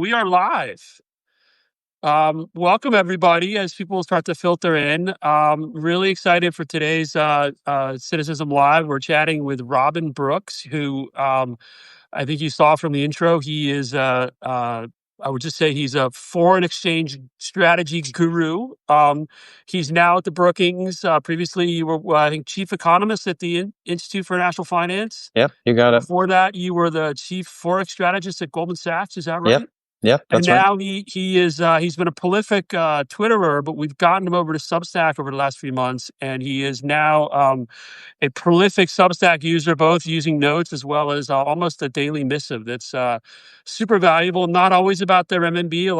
we are live. Welcome everybody as people start to filter in. Really excited for today's Citicism Live. We're chatting with Robin Brooks, who I think you saw from the intro. He is I would just say he's a foreign exchange strategy guru. He's now at the Brookings. Previously, you were, I think, chief economist at the Institute for National Finance. Yep, you got it. Before that, you were the chief forex strategist at Goldman Sachs. Is that right? Yep, yep, And that's right. now he is he's been a prolific Twitterer, but we've gotten him over to Substack over the last few months, and he is now a prolific Substack user, both using notes as well as almost a daily missive. That's super valuable. Not always about their RMB, a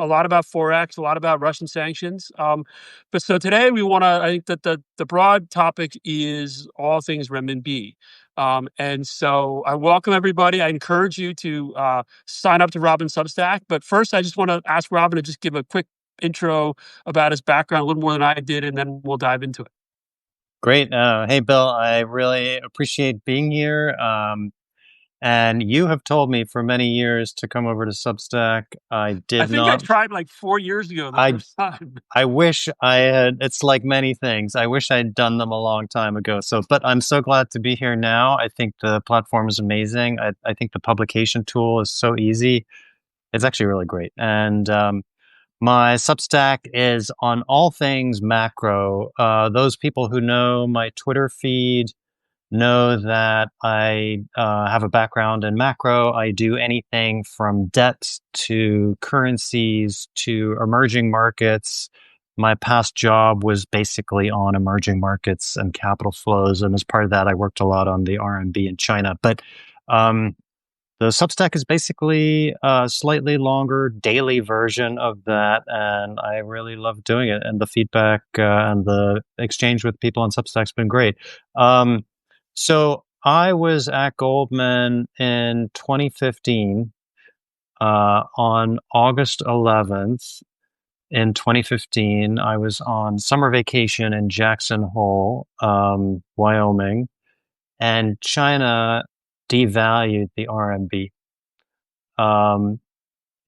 lot about forex, a lot about Russian sanctions. But so today we want to. I think that the broad topic is all things RMB. And so I welcome everybody. I encourage you to sign up to Robin Substack. But first, I just want to ask Robin to just give a quick intro about his background, a little more than I did, and then we'll dive into it. Great. Hey, Bill, I really appreciate being here. And you have told me for many years to come over to Substack. I think I tried like 4 years ago the first time. I wish I had. It's like many things. I wish I'd done them a long time ago. But I'm so glad to be here now. I think the platform is amazing. I think the publication tool is so easy. It's actually really great. And my Substack is on all things macro. Those people who know my Twitter feed know that I have a background in macro. I do anything from debt to currencies to emerging markets. My past job was basically on emerging markets and capital flows. And as part of that, I worked a lot on the RMB in China. But the Substack is basically a slightly longer daily version of that, and I really love doing it. And the feedback and the exchange with people on Substack has been great. So I was at Goldman in 2015 on August 11th. In 2015, I was on summer vacation in Jackson Hole, Wyoming, and China devalued the RMB.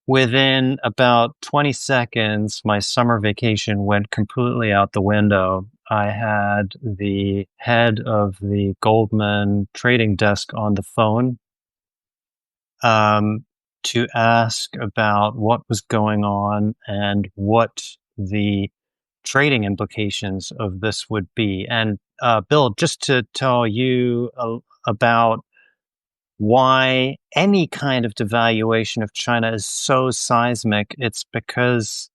Within about 20 seconds, my summer vacation went completely out the window. I had the head of the Goldman trading desk on the phone to ask about what was going on and what the trading implications of this would be. And Bill, just to tell you about why any kind of devaluation of China is so seismic, it's because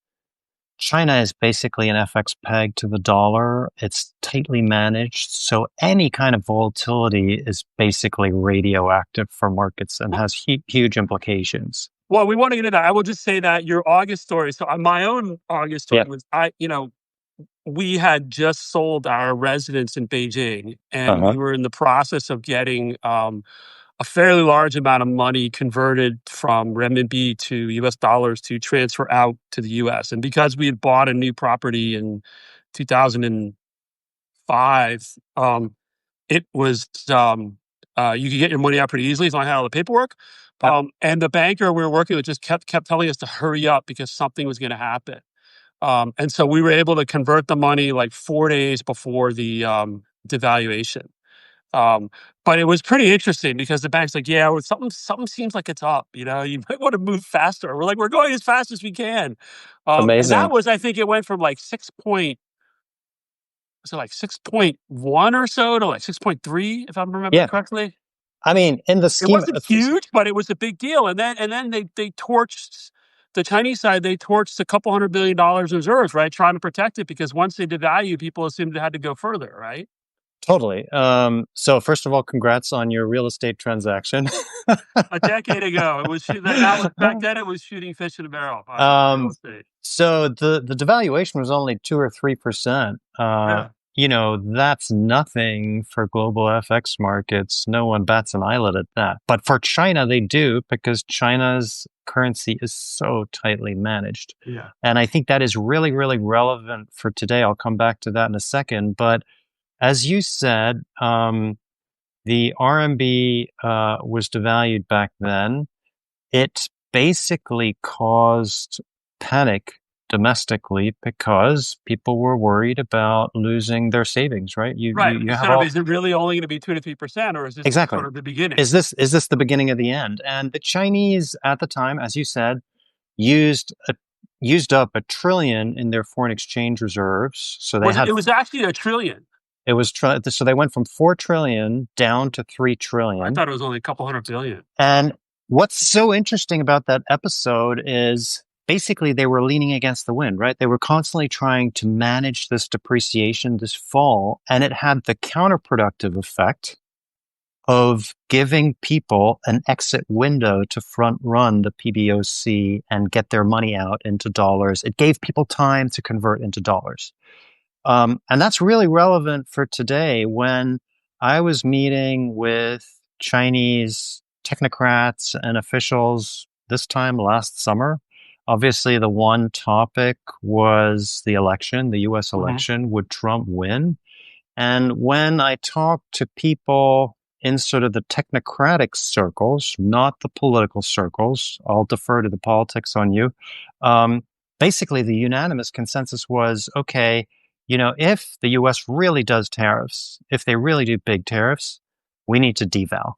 China is basically an FX peg to the dollar. It's tightly managed. So any kind of volatility is basically radioactive for markets and has huge implications. Well, we want to get into that. I will just say that your August story. So my own August story was we had just sold our residence in Beijing, and we were in the process of getting a fairly large amount of money converted from renminbi to US dollars to transfer out to the US. And because we had bought a new property in 2005, it was, you could get your money out pretty easily as long as I had all the paperwork. And the banker we were working with just kept telling us to hurry up because something was going to happen. And so we were able to convert the money like 4 days before the devaluation. But it was pretty interesting because the bank's like, yeah, something seems like it's up. You might want to move faster. We're like, we're going as fast as we can. Amazing. And that was, I think it went from like 6.1 or so to like 6.3, if I remember correctly. I mean, in the scheme, it wasn't huge, but it was a big deal. And then they torched the Chinese side. They torched a couple $100 billion in reserves, right, trying to protect it because once they devalue, people assumed it had to go further, right? Totally. So first of all, congrats on your real estate transaction. A decade ago, it was back then. It was shooting fish in a barrel. So the devaluation was only 2 or 3%. That's nothing for global FX markets. No one bats an eyelid at that. But for China, they do because China's currency is so tightly managed. Yeah. And I think that is really, really relevant for today. I'll come back to that in a second. But as you said, the RMB was devalued back then. It basically caused panic domestically because people were worried about losing their savings, right? Right. You have Instead of, all is it really only going to be 2 to 3%, or is this sort exactly. of the beginning? Is this the beginning of the end? And the Chinese at the time, as you said, used a, used up 1 trillion in their foreign exchange reserves. So they Was it? had It was actually a trillion. it was so they went from 4 trillion down to three I trillion. thought it was only a couple 100 billion. And what's so interesting about that episode is basically they were leaning against the wind, right? They were constantly trying to manage this depreciation, this fall, and it had the counterproductive effect of giving people an exit window to front run the PBOC and get their money out into dollars. It gave people time to convert into dollars. And that's really relevant for today when I was meeting with Chinese technocrats and officials this time last summer. Obviously, the one topic was the election, the US Hmm. election. Would Trump win? And when I talk to people in sort of the technocratic circles, not the political circles, I'll defer to the politics on you. Um, Basically, the unanimous consensus was okay, if the US really does tariffs, if they really do big tariffs, we need to deval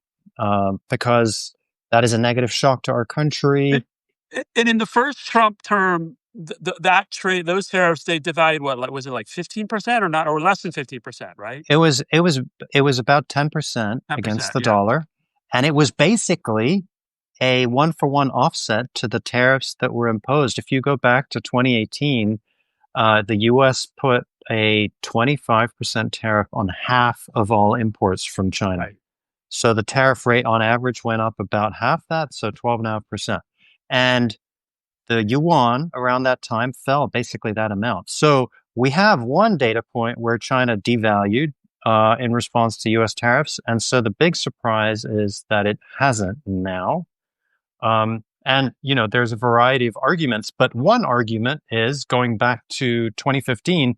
because that is a negative shock to our country. And in the first Trump term, that trade, those tariffs, they devalued what? Like, was it like 15% or not, or less than 15%? Right? It was about 10% against 10%. the Yeah. dollar, and it was basically a one-for-one offset to the tariffs that were imposed. If you go back to 2018, the U.S. put a 25% tariff on half of all imports from China. Right. So the tariff rate on average went up about half that, so 12.5%. And the yuan around that time fell basically that amount. So we have one data point where China devalued in response to US tariffs. And so the big surprise is that it hasn't now. And there's a variety of arguments, but one argument is going back to 2015,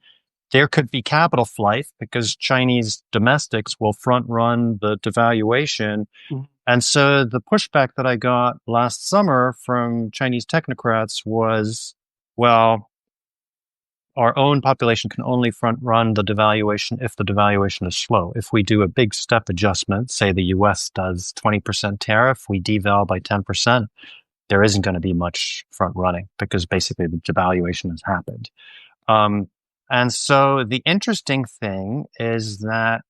there could be capital flight because Chinese domestics will front run the devaluation. Mhm. And so the pushback that I got last summer from Chinese technocrats was, well, our own population can only front run the devaluation if the devaluation is slow. If we do a big step adjustment, say the US does 20% tariff, we deval by 10%, there isn't going to be much front running because basically the devaluation has happened. And so the interesting thing is that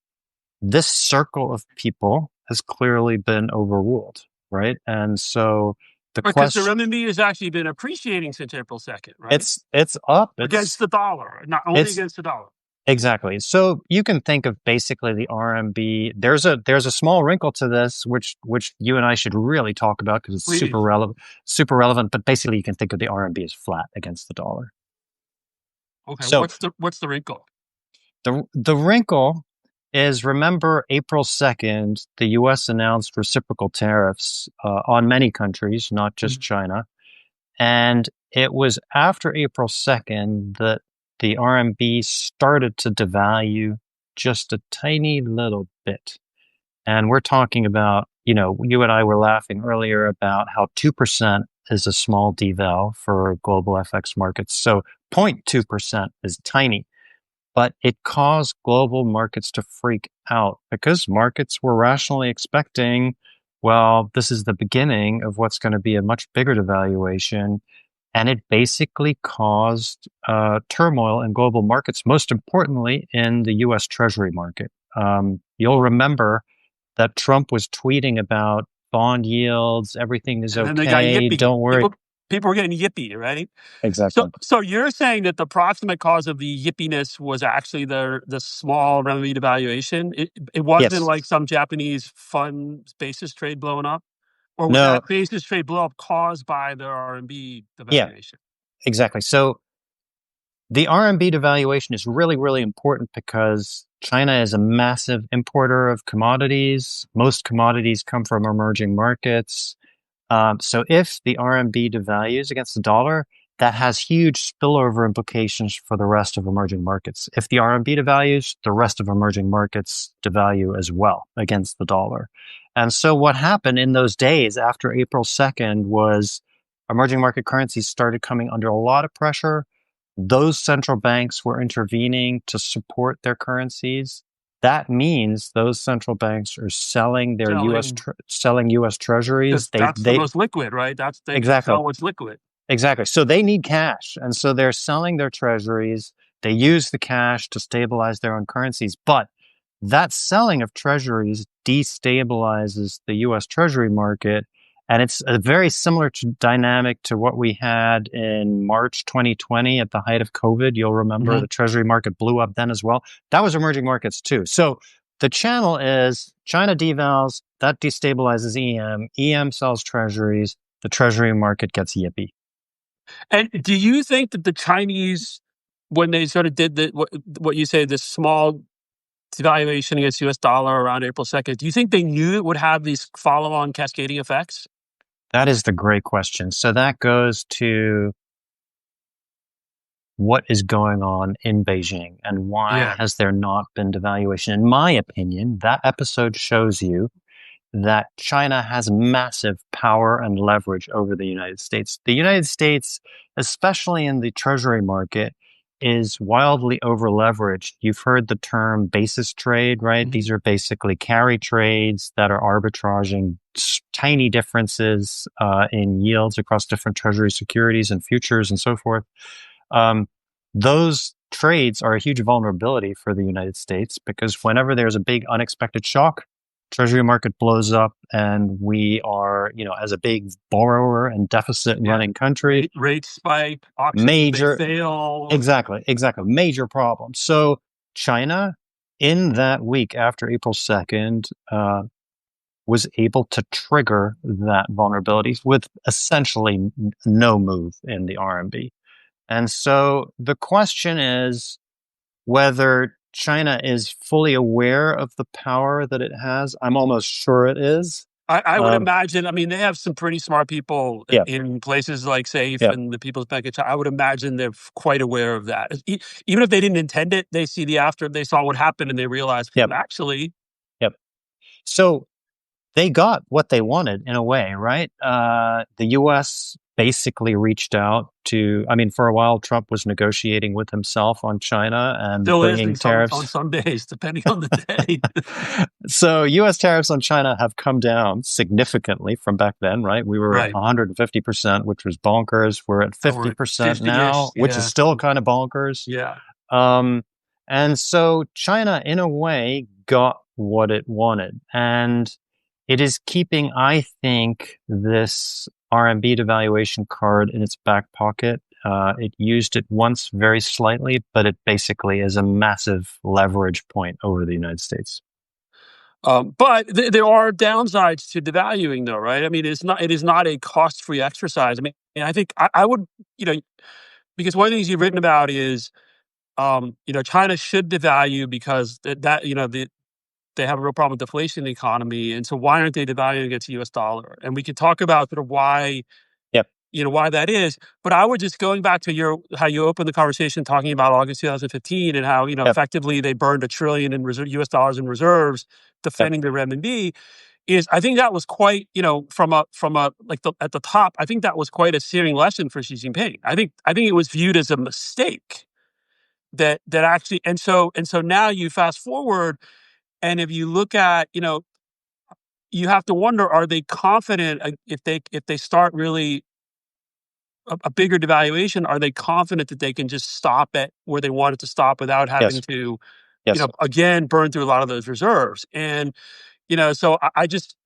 this circle of people has clearly been overruled, right? And so the Because the question, renminbi has actually been appreciating since April 2nd, right? it's up, Against the dollar, not only it's against the dollar. exactly. So you can think of basically the RMB. There's a small wrinkle to this, which you and I should really talk about because it's super Please. relevant, super relevant. But basically, you can think of the RMB as flat against the dollar. Okay. So What's the wrinkle? the wrinkle is, remember April 2nd, the US announced reciprocal tariffs on many countries, not just Mhm. China. And it was after April 2nd that the RMB started to devalue just a tiny little bit. And we're talking about, you and I were laughing earlier about how 2% is a small deval for global FX markets. So 0.2% is tiny, but it caused global markets to freak out because markets were rationally expecting, well, this is the beginning of what's going to be a much bigger devaluation. And it basically caused turmoil in global markets, most importantly in the US Treasury market. You'll remember that Trump was tweeting about bond yields, everything is And then they got okay, yippy. don't worry. People were getting yippy, right? So Exactly. so you're saying that the proximate cause of the yippiness was actually the small renminbi devaluation? It wasn't Yes. like some Japanese fund basis trade blowing up? Or was No. that basis trade blow up caused by the RMB Yeah, devaluation? exactly. So the RMB devaluation is really, really important because China is a massive importer of commodities. Most commodities come from emerging markets. So if the RMB devalues against the dollar, that has huge spillover implications for the rest of emerging markets. If the RMB devalues, the rest of emerging markets devalue as well against the dollar. And so what happened in those days after April 2nd was emerging market currencies started coming under a lot of pressure. Those central banks were intervening to support their currencies. That means those central banks are selling their selling selling U.S. treasuries. because that's the most liquid, right? That's they can Exactly. sell what's liquid. Exactly. So they need cash. And so they're selling their treasuries. They use the cash to stabilize their own currencies. But that selling of treasuries destabilizes the US Treasury market. And it's a very similar dynamic to what we had in March 2020 at the height of COVID. You'll remember Mhm. the Treasury market blew up then as well. That was emerging markets too. So the channel is China devalues, that destabilizes EM. EM sells treasuries. The Treasury market gets yippee. And do you think that the Chinese, when they sort of did what you say, this small devaluation against US dollar around April 2nd, do you think they knew it would have these follow-on cascading effects? That is the great question. So that goes to what is going on in Beijing and why Yeah. has there not been devaluation? In my opinion, that episode shows you that China has massive power and leverage over the United States. The United States, especially in the treasury market, is wildly over leveraged. You've heard the term basis trade, right? Mhm. These are basically carry trades that are arbitraging tiny differences in yields across different treasury securities and futures and so forth. Um, those trades are a huge vulnerability for the United States because whenever there's a big unexpected shock, treasury market blows up and we are, as a big borrower and deficit Yeah. running country, Rates spike, auctions may major, fail. exactly, major problem. So China, in that week after April 2nd, was able to trigger that vulnerability with essentially no move in the RMB. And so the question is whether China is fully aware of the power that it has. I'm almost sure it is. I would Um, imagine, I mean, they have some pretty smart people yeah, in places like SAFE yeah, and the People's Bank of China. I would imagine they're quite aware of that. Even if they didn't intend it, they see the after, they saw what happened and they realize, yeah, actually, yeah. So they got what they wanted in a way, right? The US basically reached out to, I mean, for a while, Trump was negotiating with himself on China and still is bringing in some on tariffs. some days, depending on the day. So US tariffs on China have come down significantly from back then, right? We were at Right. 150%, which was bonkers. We're at So we're at 50% 50-ish. now, which is Yeah. still kind of bonkers. Yeah. Um, and so China, in a way, got what it wanted. And it is keeping, I think, this RMB devaluation card in its back pocket. It used it once very slightly, but it basically is a massive leverage point over the United States. But there are downsides to devaluing, though, right? I mean, it is not a cost-free exercise. I mean, and I think I would, you know, because one of the things you've written about is, China should devalue because they have a real problem with deflation in the economy, and so why aren't they devaluing against the US dollar? And we could talk about sort of why, Yep, why that is, but I would just going back to your how you opened the conversation talking about August 2015 and how, yep, effectively they burned $1 trillion in US dollars in reserves yep, defending their renminbi is I think that was quite, from a like at the top, I think that was quite a searing lesson for Xi Jinping. I think it was viewed as a mistake that actually and so now you fast forward and if you look at, you have to wonder, are they confident if they start really a bigger devaluation, are they confident that they can just stop it where they want it to stop without having yes, to, yes, again, burn through a lot of those reserves? And, so I just,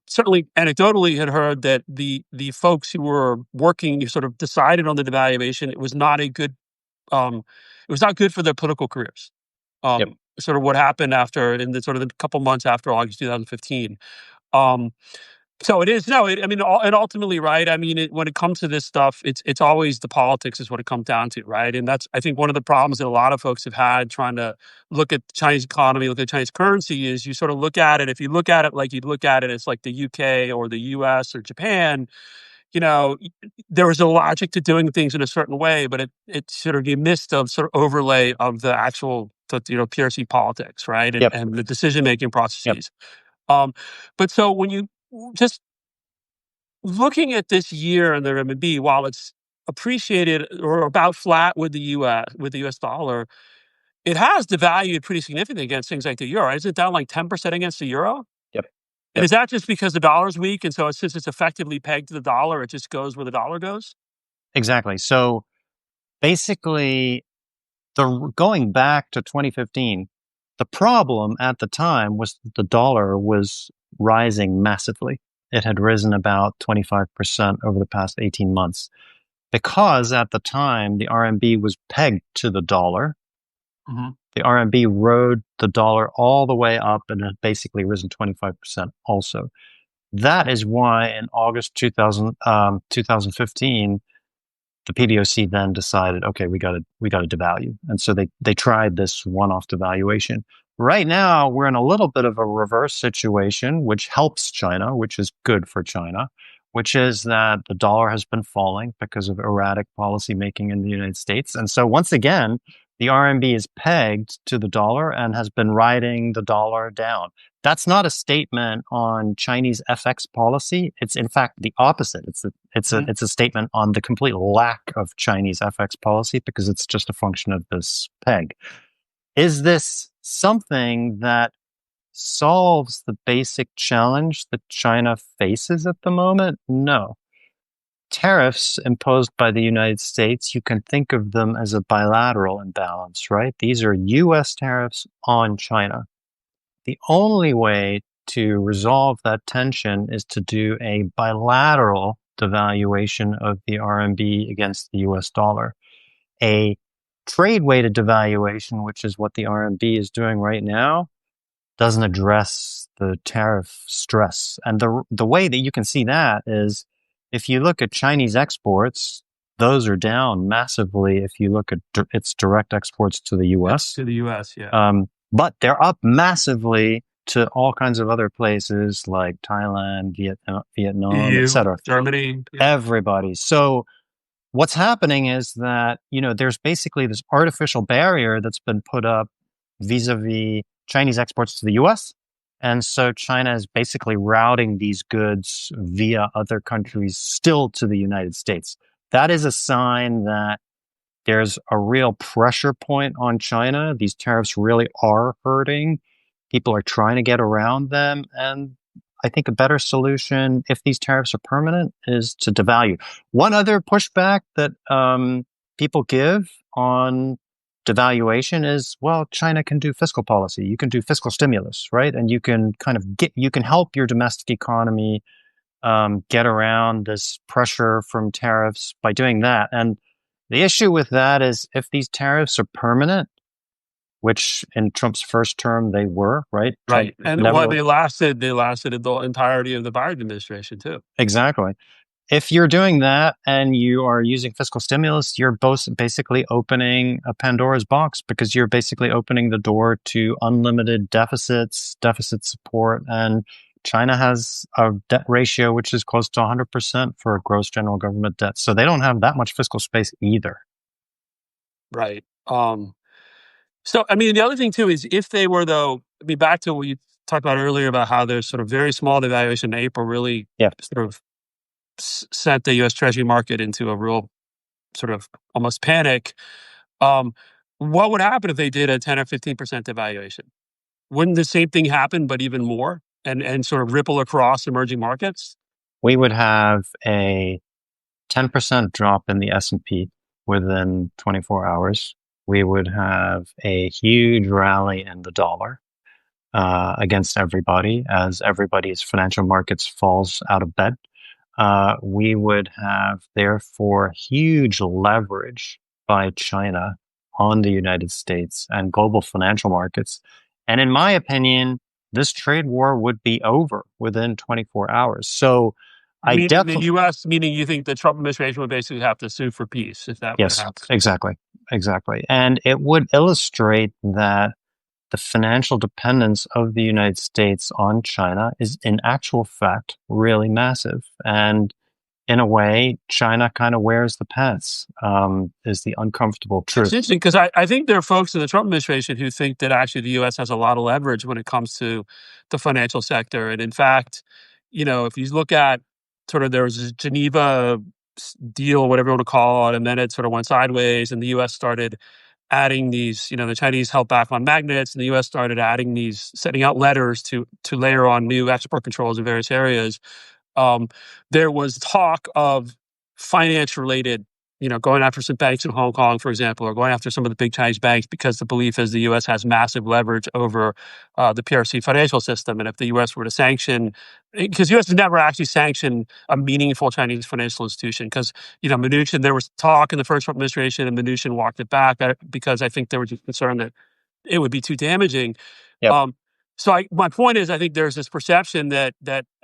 certainly anecdotally had heard that the folks who were working sort of decided on the devaluation. It was not good for their political careers. yep, Sort of what happened after in the sort of the couple months after August 2015. Um, so it is no, I mean, and ultimately, right? I mean, when it comes to this stuff, it's always the politics is what it comes down to, right? And that's I think one of the problems that a lot of folks have had trying to look at the Chinese economy, look at Chinese currency, is you sort of look at it. If you look at it like you'd look at it as like the UK or the US or Japan, there was a logic to doing things in a certain way, but it sort of you missed a sort of overlay of the actual, PRC politics, right, and yep, and the decision making yep. processes. Um, but so when you just looking at this year in the RMB, while it's appreciated or about flat with the US dollar, it has devalued pretty significantly against things like the euro. Is it down like 10% against the euro? Yep. And Yep. is that just because the dollar's weak, and so since it's effectively pegged to the dollar, it just goes where the dollar goes? Exactly. So basically, going back to 2015, the problem at the time was that the dollar was rising massively. It had risen about 25% over the past 18 months because at the time the RMB was pegged to the dollar. Mhm. The RMB rode the dollar all the way up and had basically risen 25% also. That is why in August 2015, the PBOC then decided, okay, we got to devalue, and so they tried this one-off devaluation. Right now, we're in a little bit of a reverse situation, which helps China, which is good for China, which is that the dollar has been falling because of erratic policy making in the United States, and so once again, the RMB is pegged to the dollar and has been riding the dollar down. That's not a statement on Chinese FX policy. It's in fact the opposite. Mhm. It's a statement on the complete lack of Chinese FX policy because it's just a function of this peg. Is this something that solves the basic challenge that China faces at the moment? No. Tariffs imposed by the United States, you can think of them as a bilateral imbalance, right? These are US tariffs on China. The only way to resolve that tension is to do a bilateral devaluation of the RMB against the US dollar. A trade weighted devaluation, which is what the RMB is doing right now, doesn't address the tariff stress. And the way that you can see that is if you look at Chinese exports, those are down massively if you look at its direct exports to the US. To the US, yeah. But they're up massively to all kinds of other places like Thailand, Vietnam, EU, etc. Germany, yeah. Everybody. So what's happening is that, there's basically this artificial barrier that's been put up vis-a-vis Chinese exports to the US. And so China is basically routing these goods via other countries still to the United States. That is a sign that there's a real pressure point on China. These tariffs really are hurting. People are trying to get around them. And I think a better solution, if these tariffs are permanent, is to devalue. One other pushback that people give on devaluation is, well, China can do fiscal policy. You can do fiscal stimulus, right? And you can you can help your domestic economy get around this pressure from tariffs by doing that. And the issue with that is if these tariffs are permanent, which in Trump's first term they were, right? Trump Right. And never what they lasted the entirety of the Biden administration too. exactly. If you're doing that and you are using fiscal stimulus, you're both basically opening a Pandora's box because you're basically opening the door to unlimited deficits, deficit support, and China has a debt ratio which is close to 100% for gross general government debt. So they don't have that much fiscal space either. Right. So I mean, the other thing too is if they were though, I mean, back to what you talked about earlier about how there's sort of very small devaluation in April really Yeah. sort of sent the U.S. Treasury market into a real sort of almost panic. Um, what would happen if they did a 10 or 15% devaluation? Wouldn't the same thing happen, but even more, and sort of ripple across emerging markets? We would have a 10% drop in the S&P within 24 hours. We would have a huge rally in the dollar against everybody as everybody's financial markets falls out of bed. We would have, therefore, huge leverage by China on the United States and global financial markets. And in my opinion, this trade war would be over within 24 hours. So I Meaning the definitely, U.S., meaning you think the Trump administration would basically have to sue for peace if that were to yes, happen. exactly. Exactly. And it would illustrate that the financial dependence of the United States on China is in actual fact really massive. And in a way, China kind of wears the pants, is the uncomfortable It's truth. interesting because I think there are folks in the Trump administration who think that actually the U.S. has a lot of leverage when it comes to the financial sector. And in fact, if you look at sort of there was a Geneva deal, whatever you want to call it, and then it sort of went sideways, and the U.S. started adding these. The Chinese held back on magnets, and the U.S. started adding these, sending out letters to layer on new export controls in various areas. um, there was talk of finance related, going after some banks in Hong Kong, for example, or going after some of the big Chinese banks, because the belief is the U.S. has massive leverage over the PRC financial system. And if the U.S. were to sanction, because U.S. has never actually sanctioned a meaningful Chinese financial institution, because, Mnuchin, there was talk in the first Trump administration, and Mnuchin walked it back because I think there was a concern that it would be too damaging. Yep. My point is, I think there's this perception that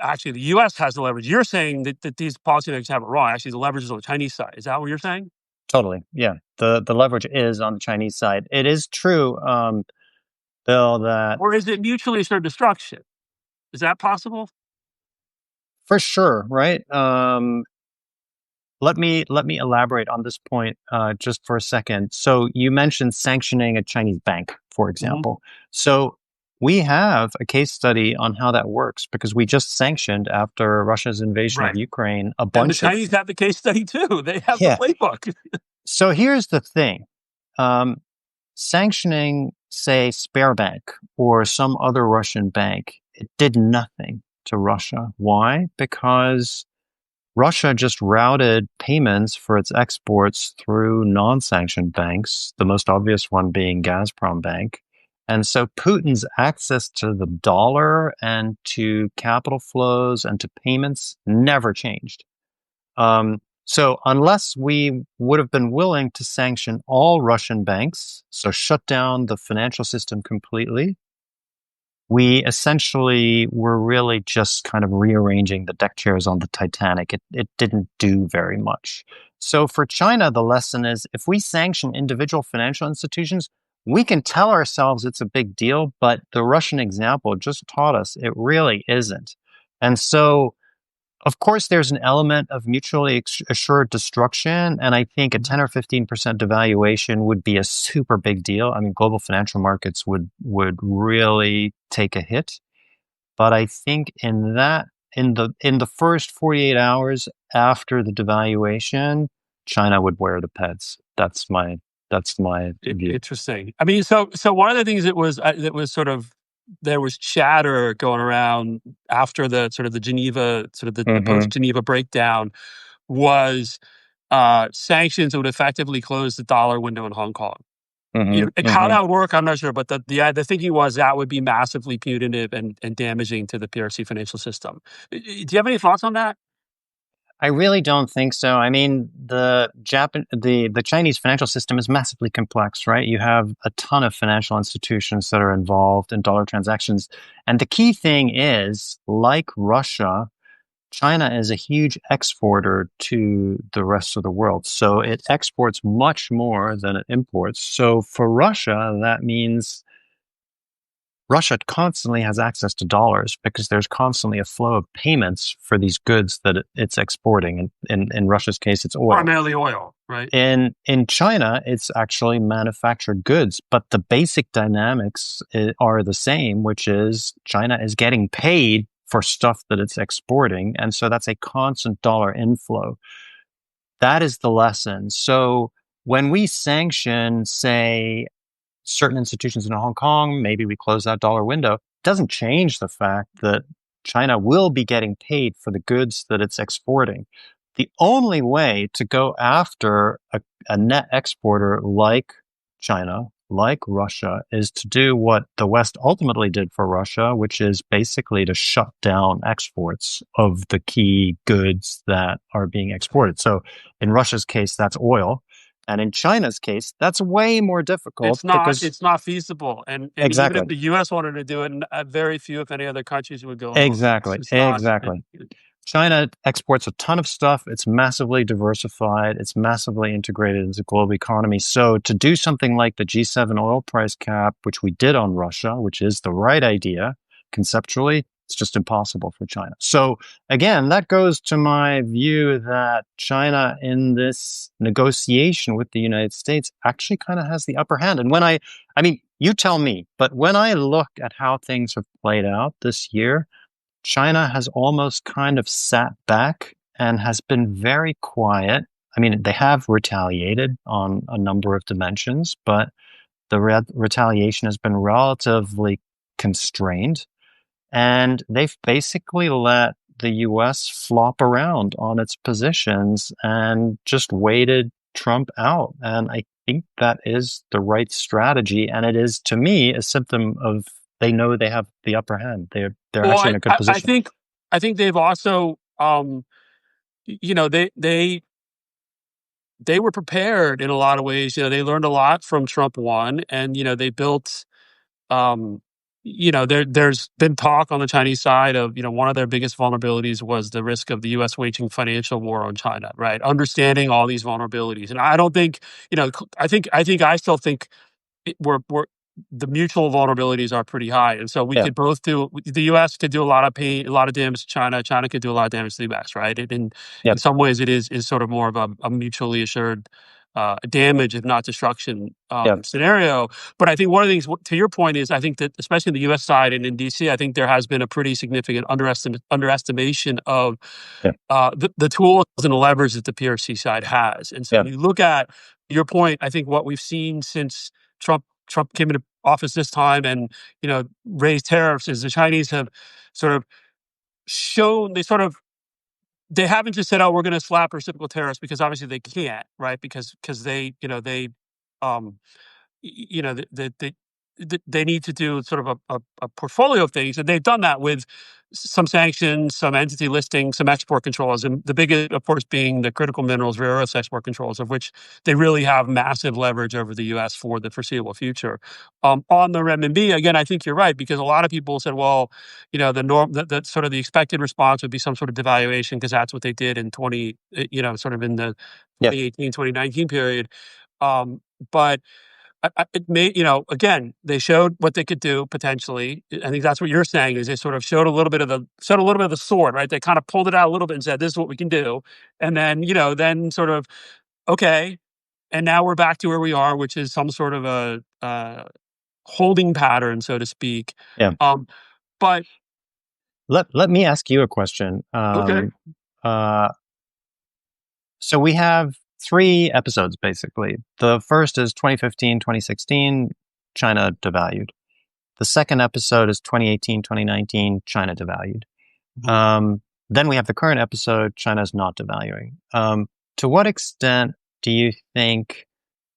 actually the U.S. has the leverage. You're saying that these policymakers have it wrong. Actually, the leverage is on the Chinese side. Is that what you're saying? Totally. Yeah. The leverage is on the Chinese side. It is true, Bill, that Or is it mutually assured destruction? Is that possible? for sure, right? Let me elaborate on this point just for a second. So you mentioned sanctioning a Chinese bank, for Hmm. example. So we have a case study on how that works because we just sanctioned, after Russia's invasion of Right. Ukraine, a And the bunch of Chinese have the case study too. They have the yeah. playbook. So here's the thing. Um, Sanctioning, say, Sberbank or some other Russian bank, it did nothing to Russia. Why? Because Russia just routed payments for its exports through non-sanctioned banks, the most obvious one being Gazprom Bank. And so Putin's access to the dollar and to capital flows and to payments never changed. So unless we would have been willing to sanction all Russian banks, so shut down the financial system completely, we essentially were really just kind of rearranging the deck chairs on the Titanic. It didn't do very much. So for China, the lesson is if we sanction individual financial institutions, we can tell ourselves it's a big deal, but the Russian example just taught us it really isn't. And so of course, there's an element of mutually assured destruction, and I think a 10 or 15% devaluation would be a super big deal. I mean, global financial markets would really take a hit. But I think in the first 48 hours after the devaluation, China would wear the peds. That's my view. Interesting. I mean, so one of the things that was sort of, there was chatter going around after the sort of the Geneva, sort of the post Hmm. Geneva breakdown, was sanctions that would effectively close the dollar window in Hong Kong. Hmm. And how Hmm. that would work, I'm not sure, but the thinking was that would be massively punitive and damaging to the PRC financial system. Do you have any thoughts on that? I really don't think so. I mean, the Chinese financial system is massively complex, right? You have a ton of financial institutions that are involved in dollar transactions. And the key thing is, like Russia, China is a huge exporter to the rest of the world. So it exports much more than it imports. So for Russia, that means Russia constantly has access to dollars because there's constantly a flow of payments for these goods that it's exporting. And in Russia's case, it's oil. Primarily oil, right? In China, it's actually manufactured goods, but the basic dynamics are the same, which is China is getting paid for stuff that it's exporting. And so that's a constant dollar inflow. That is the lesson. So when we sanction, say, certain institutions in Hong Kong, maybe we close that dollar window. It doesn't change the fact that China will be getting paid for the goods that it's exporting. The only way to go after a net exporter like China, like Russia, is to do what the West ultimately did for Russia, which is basically to shut down exports of the key goods that are being exported. So in Russia's case, that's oil. And in China's case, that's way more difficult It's not because it's not feasible, and even if exactly, the U.S. wanted to do it, very few, if any, other countries would go along. exactly, It's not. exactly. China exports a ton of stuff. It's massively diversified. It's massively integrated into the global economy. So to do something like the G7 oil price cap, which we did on Russia, which is the right idea conceptually, it's just impossible for China. So again, that goes to my view that China in this negotiation with the United States actually kind of has the upper hand. And I mean, you tell me, but when I look at how things have played out this year, China has almost kind of sat back and has been very quiet. I mean, they have retaliated on a number of dimensions, but the retaliation has been relatively constrained. And they've basically let the US flop around on its positions and just waited Trump out. And I think that is the right strategy. And it is, to me, a symptom of they know they have the upper hand. They're Well, actually in a good position. I think they've also, you know, they were prepared in a lot of ways. You know, they learned a lot from Trump one, and they built. Um, there's been talk on the Chinese side of one of their biggest vulnerabilities was the risk of the U.S. waging financial war on China. Right, understanding all these vulnerabilities, and I don't think I still think we're the mutual vulnerabilities are pretty high, and so we Yeah, could both do. The U.S. could do a lot of pain, a lot of damage to China. China could do a lot of damage to the U.S. Right, in yep, some ways, it is sort of more of a mutually assured damage, if not destruction, yep, scenario. But I think one of the things, to your point, is I think that especially in the U.S. side and in D.C., I think there has been a pretty significant underestimation of yep, the tools and the leverage that the PRC side has. And so when yep, you look at your point, I think what we've seen since Trump came into office this time and raised tariffs is the Chinese have sort of shown they haven't just said, oh, we're going to slap reciprocal tariffs, because obviously they can't, right? Because they um they need to do sort of a portfolio of things, and they've done that with some sanctions, some entity listings, some export controls, and the biggest, of course, being the critical minerals, rare earths export controls, of which they really have massive leverage over the U.S. for the foreseeable future. On the renminbi, again, I think you're right, because a lot of people said, well, the norm, that sort of the expected response would be some sort of devaluation, because that's what they did in sort of in the yep, 2018, 2019 period. But it may, again, they showed what they could do potentially. I think that's what you're saying, is they sort of showed a little bit of the sword, right? They kind of pulled it out a little bit and said, "This is what we can do," and then then sort of okay, and now we're back to where we are, which is some sort of a holding pattern, so to speak. yeah. Um, but Let me ask you a question. okay, Uh, So we have three episodes basically. The first is 2015, 2016, China devalued. The second episode is 2018, 2019, China devalued. Mhm. Um, then we have the current episode, China's not devaluing. To what extent do you think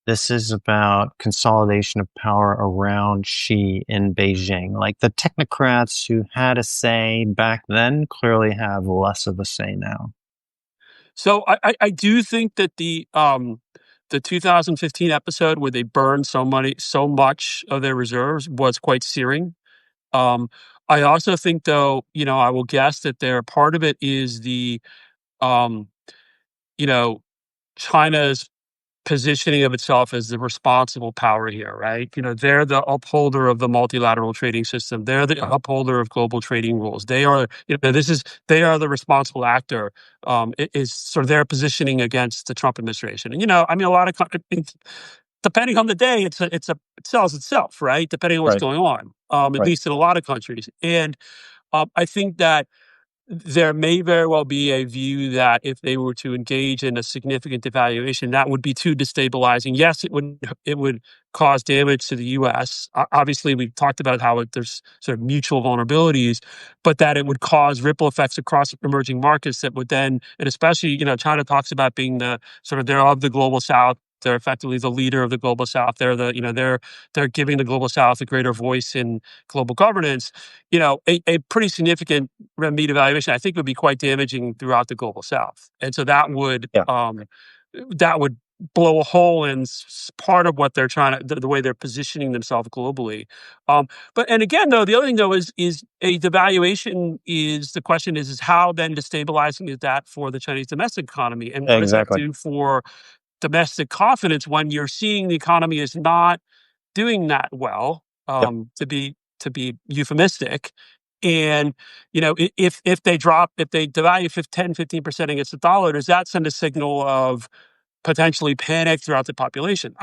this is about consolidation of power around Xi in Beijing? Like the technocrats who had a say back then clearly have less of a say now. So I do think that the 2015 episode where they burned so much of their reserves was quite searing. Um, I also think, though, I will guess that there part of it is um, you know, China's positioning of itself as the responsible power here, right? They're the upholder of the multilateral trading system. They're the upholder of global trading rules. They are the responsible actor. It is sort of their positioning against the Trump administration. And I mean, a lot of depending on the day, it sells itself, right? Depending on what's Right, going on, at right, least in a lot of countries. And I think that there may very well be a view that if they were to engage in a significant devaluation, that would be too destabilizing. Yes, it would cause damage to the U.S. Obviously, we've talked about how there's sort of mutual vulnerabilities, but that it would cause ripple effects across emerging markets that would then, and especially, China talks about being the sort of they're of the global South. They're effectively the leader of the global South. They're giving the global South a greater voice in global governance. A pretty significant renminbi devaluation, I think, would be quite damaging throughout the global South, and so yeah, that would blow a hole in part of what they're trying to the way they're positioning themselves globally. But and again, though, the other thing though is a devaluation is the question is how then destabilizing is that for the Chinese domestic economy, and what does that exactly. do for domestic confidence when you're seeing the economy is not doing that well, Yep, to be euphemistic. And, if they devalue 10-15% against the dollar, does that send a signal of potentially panic throughout the population?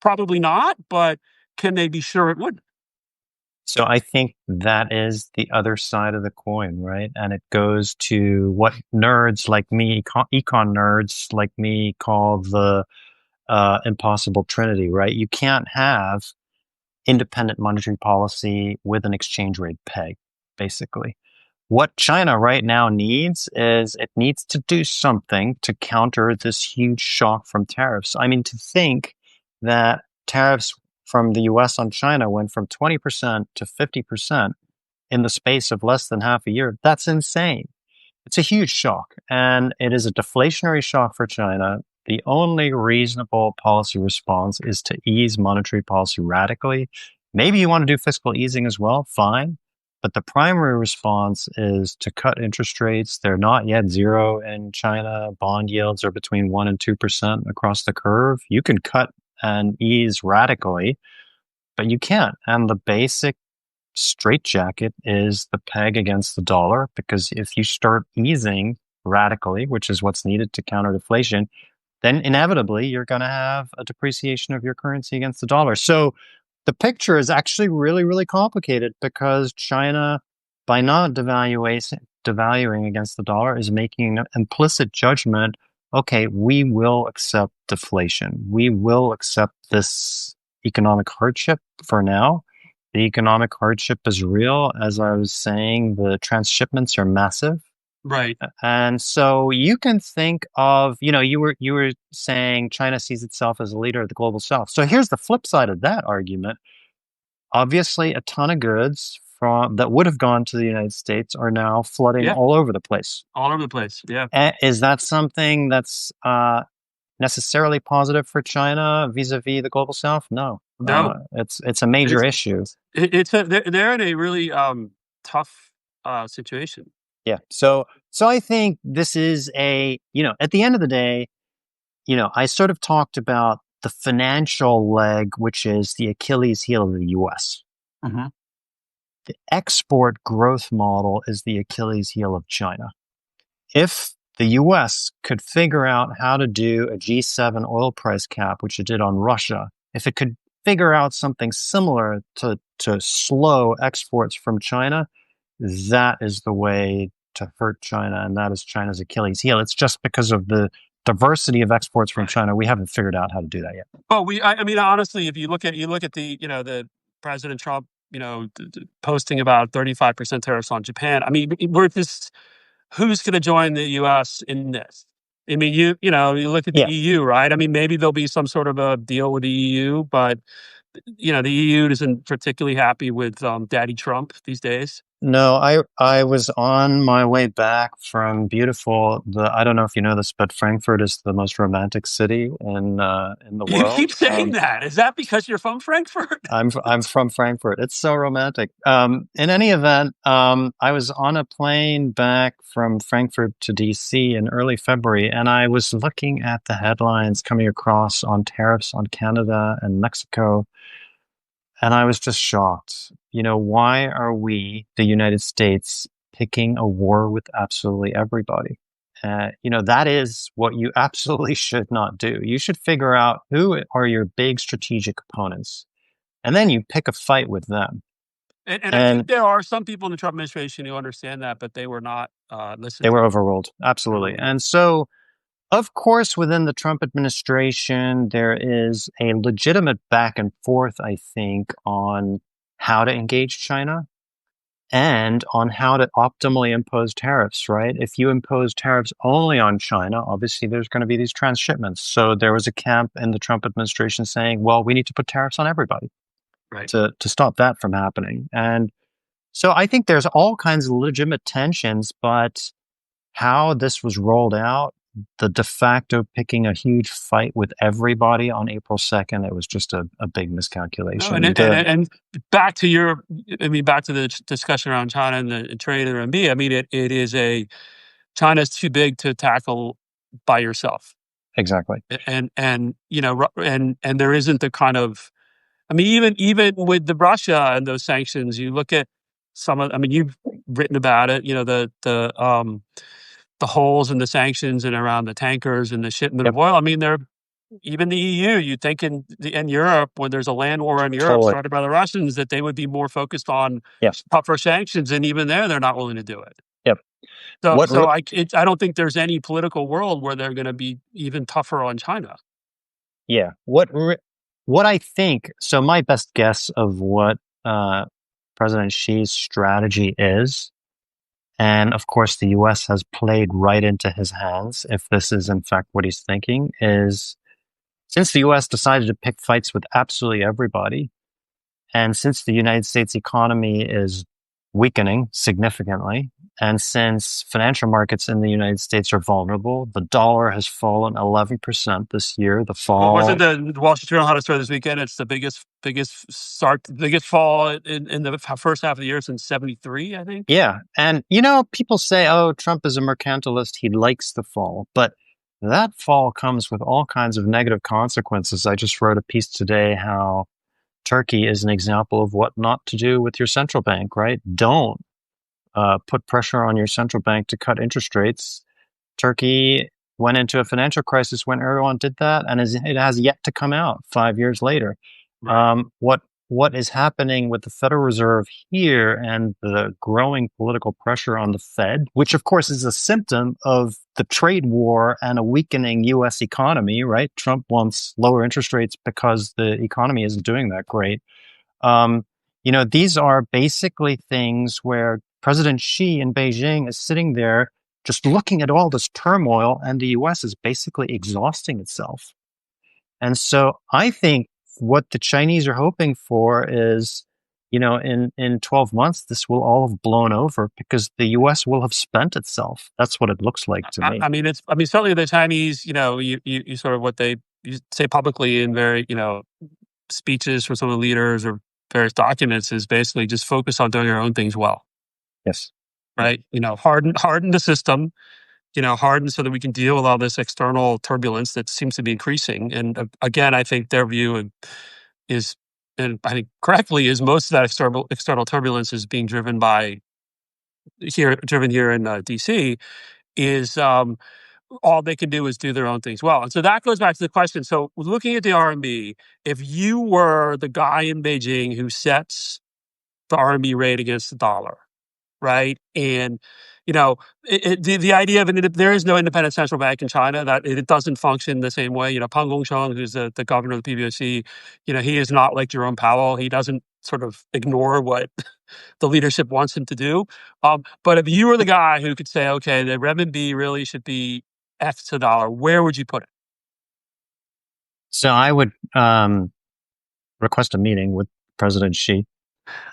Probably not, but can they be sure it would? So I think that is the other side of the coin, right? And it goes to what nerds like me, econ nerds like me, call the impossible trinity, right? You can't have independent monetary policy with an exchange rate peg, basically. What China right now needs is it needs to do something to counter this huge shock from tariffs. I mean, to think that tariffs from the US on China went from 20% to 50% in the space of less than half a year, that's insane. It's a huge shock, and it is a deflationary shock for China. The only reasonable policy response is to ease monetary policy radically. Maybe you want to do fiscal easing as well, fine. But the primary response is to cut interest rates. They're not yet zero in China. Bond yields are between 1% and 2% across the curve. You can cut and ease radically, but you can't. And the basic straitjacket is the peg against the dollar, because if you start easing radically, which is what's needed to counter deflation, then inevitably you're going to have a depreciation of your currency against the dollar. So the picture is actually really, really complicated, because China, by not devaluing against the dollar, is making an implicit judgment. Okay, we will accept deflation. We will accept this economic hardship for now. The economic hardship is real. As I was saying, the transshipments are massive. Right. And so you can think of, you were saying China sees itself as a leader of the global south. So here's the flip side of that argument. Obviously, a ton of goods that would have gone to the United States are now flooding Yeah. all over the place. All over the place. Yeah. Is that something that's necessarily positive for China vis-a-vis the global south? No. No. It's a major It's issue. they're in a really tough situation. Yeah. So I think this is at the end of the day, I sort of talked about the financial leg, which is the Achilles heel of the US. Mhm. The export growth model is the Achilles heel of China. If the US could figure out how to do a G7 oil price cap, which it did on Russia, if it could figure out something similar to slow exports from China, that is the way to hurt China, and that is China's Achilles heel. It's just because of the diversity of exports from Right. China, we haven't figured out how to do that yet. Well, I mean, honestly, if you look at the the President Trump, posting about 35% tariffs on Japan. I mean, we're just who's going to join the U.S. in this? I mean, you look at the Yeah. EU, right? I mean, maybe there'll be some sort of a deal with the EU, but the EU isn't particularly happy with Daddy Trump these days. No, I was on my way back from beautiful. I don't know if you know this, but Frankfurt is the most romantic city in the You world. keep saying that. Is that because you're from Frankfurt? I'm from Frankfurt. It's so romantic. In any event, I was on a plane back from Frankfurt to DC in early February, and I was looking at the headlines coming across on tariffs on Canada and Mexico, and I was just shocked. Why are we, the United States, picking a war with absolutely everybody? That is what you absolutely should not do. You should figure out who are your big strategic opponents, and then you pick a fight with them. And I think And there are some people in the Trump administration who understand that, but they were not they listened were to. overruled. Absolutely. And so, of course, within the Trump administration, there is a legitimate back and forth, I think, on how to engage China and on how to optimally impose tariffs, right? If you impose tariffs only on China, obviously there's going to be these transshipments. So there was a camp in the Trump administration saying, well, we need to put tariffs on everybody Right. to stop that from happening. And so I think there's all kinds of legitimate tensions, but how this was rolled out, the de facto picking a huge fight with everybody on April 2nd, it was just a big No, miscalculation. and back to back to the discussion around China and the trade and RMB. I mean, it is China's too big to tackle by yourself, Exactly. and there isn't the kind of, I mean, even with the Russia and those sanctions, you look at I mean, you've written about it, the holes in the sanctions and around the tankers and the shipment Yep. of oil. I mean, even the EU, you'd think in Europe, when there's a land war in Europe Totally. started by the Russians, that they would be more focused on Yep. tougher sanctions, and even there, they're not willing to do it. Yep. So, What? so I don't think there's any political world where they're going to be even tougher on China. Yeah. What I think. So my best guess of what uh, President Xi's strategy is, and of course the U.S. has played right into his hands. If this is in fact what he's thinking, is since the U.S. decided to pick fights with absolutely everybody, and since the United States economy is weakening significantly, and since financial markets in the United States are vulnerable, the dollar has fallen 11% this year. The What was it? fall, The Wall Street Journal had a story this weekend. It's the biggest fall in the first half of the year since '73, I think. yeah. And, people say, oh, Trump is a mercantilist. He likes the fall. But that fall comes with all kinds of negative consequences. I just wrote a piece today how Turkey is an example of what not to do with your central bank, right? Don't put pressure on your central bank to cut interest rates. Turkey went into a financial crisis when Erdogan did that, and it has yet to come out 5 years later. Right. What is happening with the Federal Reserve here and the growing political pressure on the Fed, which of course is a symptom of the trade war and a weakening U.S. economy, right? Trump wants lower interest rates because the economy isn't doing that great. Um, these are basically things where President Xi in Beijing is sitting there just looking at all this turmoil, and the US is basically exhausting itself. And so I think what the Chinese are hoping for is, in 12 months, this will all have blown over because the US will have spent itself. That's what it looks like to me. Certainly the Chinese, you sort of what they you say publicly in very, speeches from some of the leaders or various documents is basically just focus on doing your own things well, Yes. Yeah. right? Harden the system, harden so that we can deal with all this external turbulence that seems to be increasing. And again, I think their view is, and I think correctly, is most of that external turbulence is being driven here in DC. Is all they can do is do their own things well. And so that goes back to the question. So looking at the RMB, if you were the guy in Beijing who sets the RMB rate against the dollar, right? And the idea of there is no independent central bank in China, that it doesn't function the same way. Peng Gongcheng, who's the governor of the PBOC, he is not like Jerome Powell. He doesn't sort of ignore what the leadership wants him to do. But if you were the guy who could say, okay, the renminbi really should be X to dollar, where would you put it? So I would request a meeting with President Xi.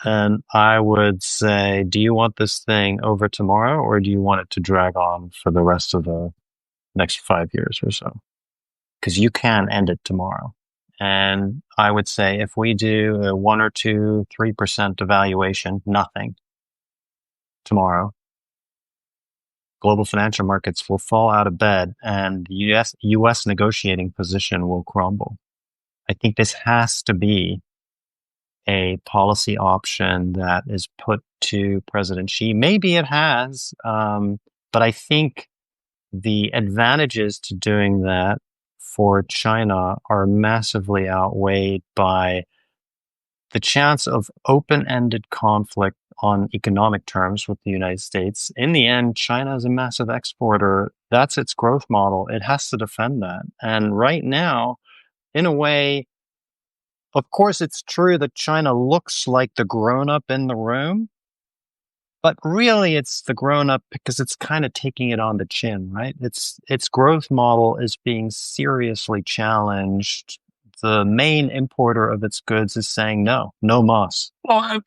And I would say, do you want this thing over tomorrow, or do you want it to drag on for the rest of the next 5 years or so? Because you can end it tomorrow. And I would say if we do a 1 or 2, 3% devaluation, nothing tomorrow, global financial markets will fall out of bed and the US negotiating position will crumble. I think this has to be a policy option that is put to President Xi. Maybe it has, but I think the advantages to doing that for China are massively outweighed by the chance of open-ended conflict on economic terms with the United States. In the end, China is a massive exporter. That's its growth model. It has to defend that. And right now, in a way, of course, it's true that China looks like the grown-up in the room, but really it's the grown-up because it's kind of taking it on the chin, right? Its growth model is being seriously challenged. The main importer of its goods is saying no mas. Well,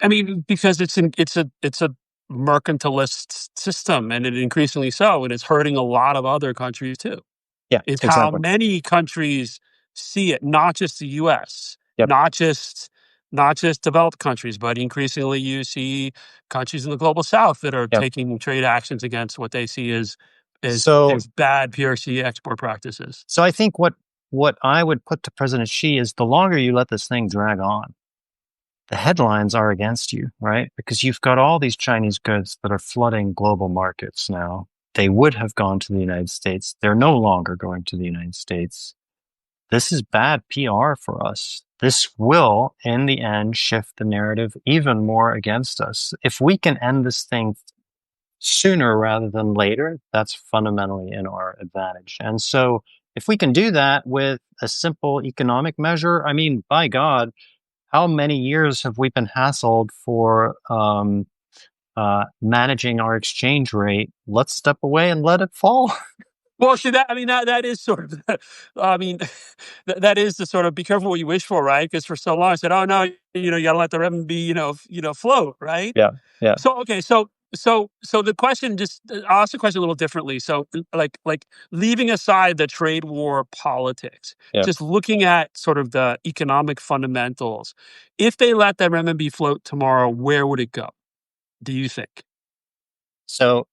because it's a mercantilist system, and it increasingly so, and it's hurting a lot of other countries too. Yeah, It's how exactly. many countries see it, not just the US, Yep. not just developed countries, but increasingly you see countries in the global south that are Yep. taking trade actions against what they see as So, as bad PRC export practices. so I think what I would put to President Xi is the longer you let this thing drag on, the headlines are against you, right? Because you've got all these Chinese goods that are flooding global markets now. They would have gone to the United States. They're no longer going to the United States. this is bad PR for us. This will, in the end, shift the narrative even more against us. If we can end this thing sooner rather than later, that's fundamentally in our advantage. And so, if we can do that with a simple economic measure, I mean, by God, how many years have we been hassled for managing our exchange rate? Let's step away and let it fall. Well, see that I mean that is sort of I mean that is the sort of be careful what you wish for, right? Because for so long I said, oh no, you got to let the RMB, float, right? Yeah, yeah, So okay, so the question just I'll ask the question a little differently. So like leaving aside the trade war politics, yeah. just looking at sort of the economic fundamentals, if they let the RMB float tomorrow, where would it go? Do you think? So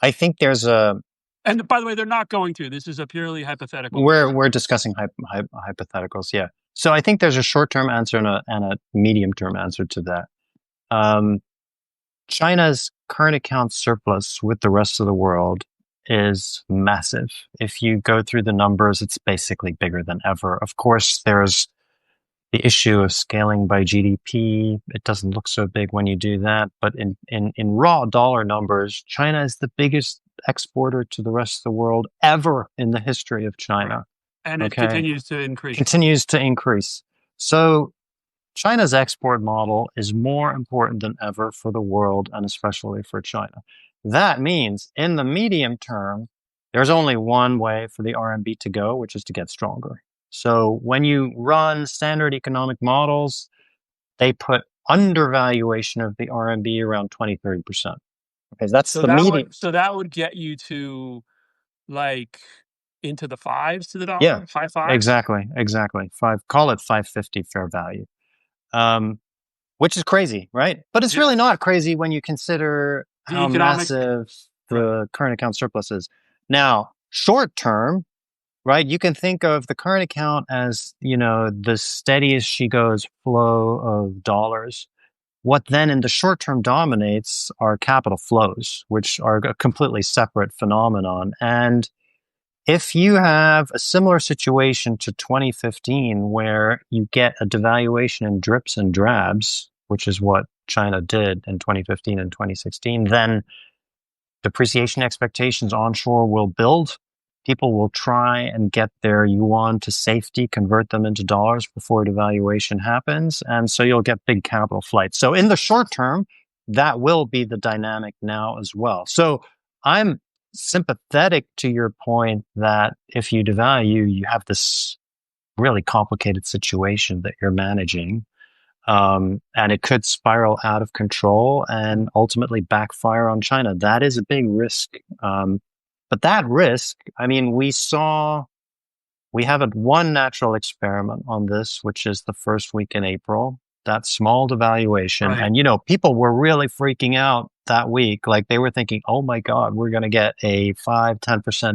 I think there's a And by the way, they're not going to. This is a purely hypothetical we're question. we're discussing hypotheticals. Yeah. So I think there's a short term answer and a medium term answer to that. Um, China's current account surplus with the rest of the world is massive. If you go through the numbers, it's basically bigger than ever. Of course, there's the issue of scaling by GDP. It doesn't look so big when you do that, but in raw dollar numbers, China is the biggest exporter to the rest of the world ever in the history of China. And it Okay. continues to increase. Continues to increase. So China's export model is more important than ever for the world and especially for China. That means in the medium term, there's only one way for the RMB to go, which is to get stronger. So when you run standard economic models, they put undervaluation of the RMB around 20-30%. Okay, that's So the that median. would so that would get you to like into the fives to the Yeah, dollar, high fives. exactly. Call it 550 fair value. Um, which is crazy, right? But it's Yeah. really not crazy when you consider The how economic massive right. the current account surplus is. Now, short term, right? You can think of the current account as, the steadiest she goes flow of dollars. What then in the short term dominates are capital flows, which are a completely separate phenomenon. And if you have a similar situation to 2015, where you get a devaluation in drips and drabs, which is what China did in 2015 and 2016, then depreciation expectations onshore will build. People will try and get their yuan to safety, convert them into dollars before devaluation happens. And so you'll get big capital flights. So in the short term, that will be the dynamic now as well. So I'm sympathetic to your point that if you devalue, you have this really complicated situation that you're managing. And it could spiral out of control and ultimately backfire on China. That is a big risk. But that risk, I mean, we have one natural experiment on this, which is the first week in April, that small devaluation. Right. And, people were really freaking out that week. Like they were thinking, oh my God, we're going to get a 5-10%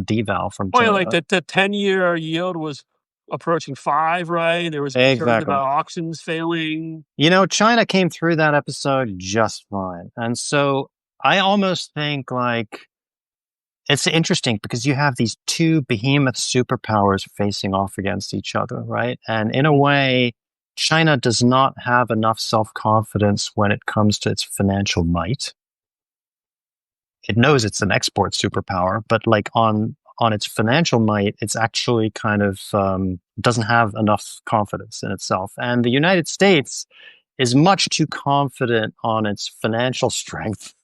deval from Oh yeah, like China. the 10-year yield was approaching five, right? There was concerns Exactly. about auctions failing. China came through that episode just fine. And so I almost think like it's interesting because you have these two behemoth superpowers facing off against each other, right? And in a way, China does not have enough self confidence when it comes to its financial might. It knows it's an export superpower, but like on its financial might, it's actually kind of doesn't have enough confidence in itself. And the United States is much too confident on its financial strength.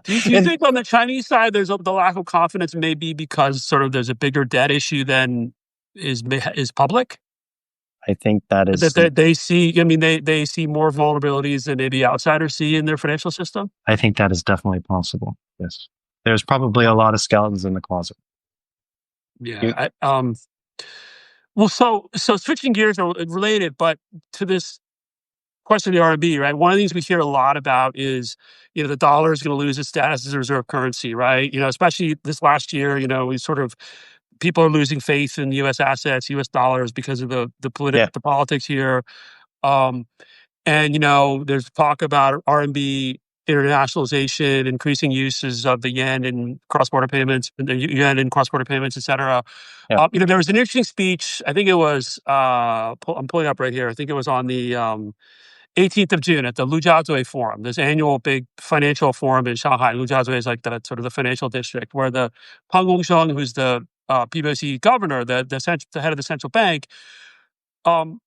Do you And think on the Chinese side the lack of confidence may be because sort of there's a bigger debt issue than is public? I think that That is they see, I mean, they see more vulnerabilities than maybe outsiders see in their financial system? I think that is definitely possible. Yes. There's probably a lot of skeletons in the closet. You, Yeah, well, so switching gears are related, but to this question of the RMB, right? One of the things we hear a lot about is, the dollar is going to lose its status as a reserve currency, right? Especially this last year, we sort of people are losing faith in U.S. assets, U.S. dollars because of yeah. the politics here. Um, and there's talk about RMB internationalization, increasing uses of the yen in cross-border payments, the yen in cross-border payments, et cetera. Yeah. There was an interesting speech. I think it was, I'm pulling up right here. I think it was on the 18th of June at the Lujiazui Forum, this annual big financial forum in Shanghai. Lujiazui is like the sort of the financial district where the Pang Gongsheng, who's the PBOC governor, the head of the central bank, um,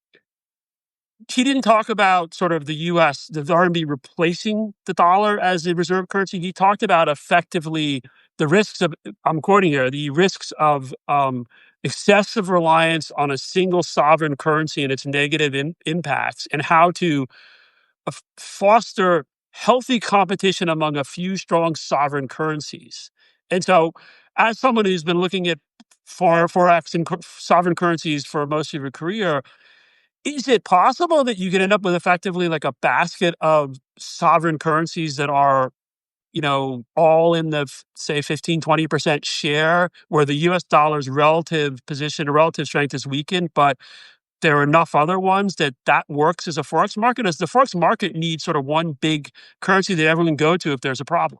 he didn't talk about sort of the U.S., the RMB replacing the dollar as the reserve currency. He talked about effectively the risks of, I'm quoting here, the risks of excessive reliance on a single sovereign currency and its negative impacts, and how to foster healthy competition among a few strong sovereign currencies. And so, as someone who's been looking at forex and sovereign currencies for most of your career, is it possible that you could end up with effectively like a basket of sovereign currencies that are, all in the, say, 15, 20% share, where the US dollar's relative position or relative strength is weakened, but there are enough other ones that works as a forex market? As the forex market needs sort of one big currency that everyone can go to if there's a problem?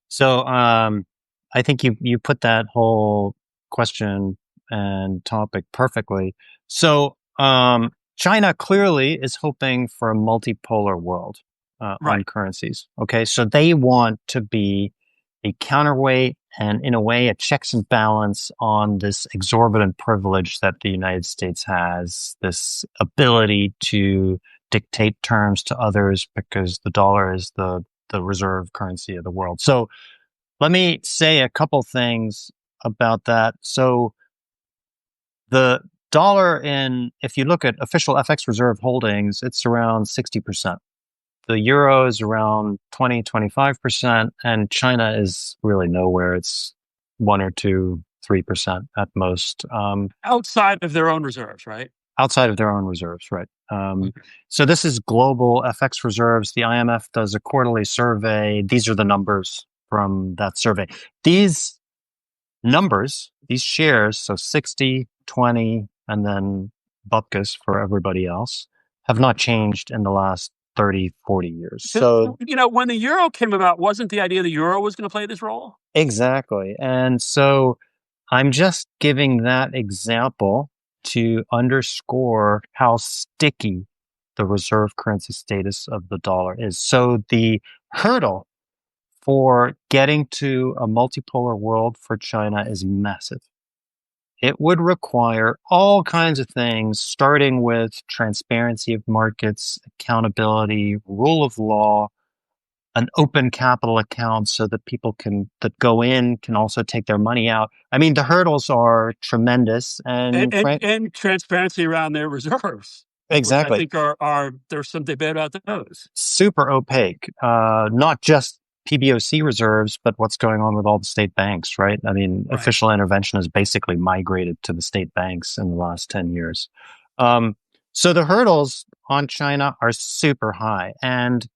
So I think you put that whole question and topic perfectly. So China clearly is hoping for a multipolar world on Right. currencies. Okay, so they want to be a counterweight and, in a way, a checks and balance on this exorbitant privilege that the United States has, this ability to dictate terms to others because the dollar is the reserve currency of the world. So let me say a couple things about that. So the dollar if you look at official FX reserve holdings, it's around 60%. The euro is around 25%, and China is really nowhere. It's 1 or 2, 3% at most. Outside of their own reserves, right? Outside of their own reserves, right? Okay. So this is global FX reserves. The IMF does a quarterly survey. These are the numbers from that survey. These numbers, these shares, so 60, 20, and then bupkis for everybody else, have not changed in the last 30, 40 years. So, So when the euro came about, wasn't the idea the euro was going to play this role? exactly. And so I'm just giving that example to underscore how sticky the reserve currency status of the dollar is. So the hurdle for getting to a multipolar world for China is massive. It would require all kinds of things, starting with transparency of markets, accountability, rule of law, an open capital account so that people that go in can also take their money out. I mean, the hurdles are tremendous, and and and, and transparency around their reserves, which I exactly, think are there's some debate about those. super opaque. Not just PBOC reserves, but what's going on with all the state banks, right? I mean, Right. official intervention has basically migrated to the state banks in the last 10 years. Um, so the hurdles on China are super high. And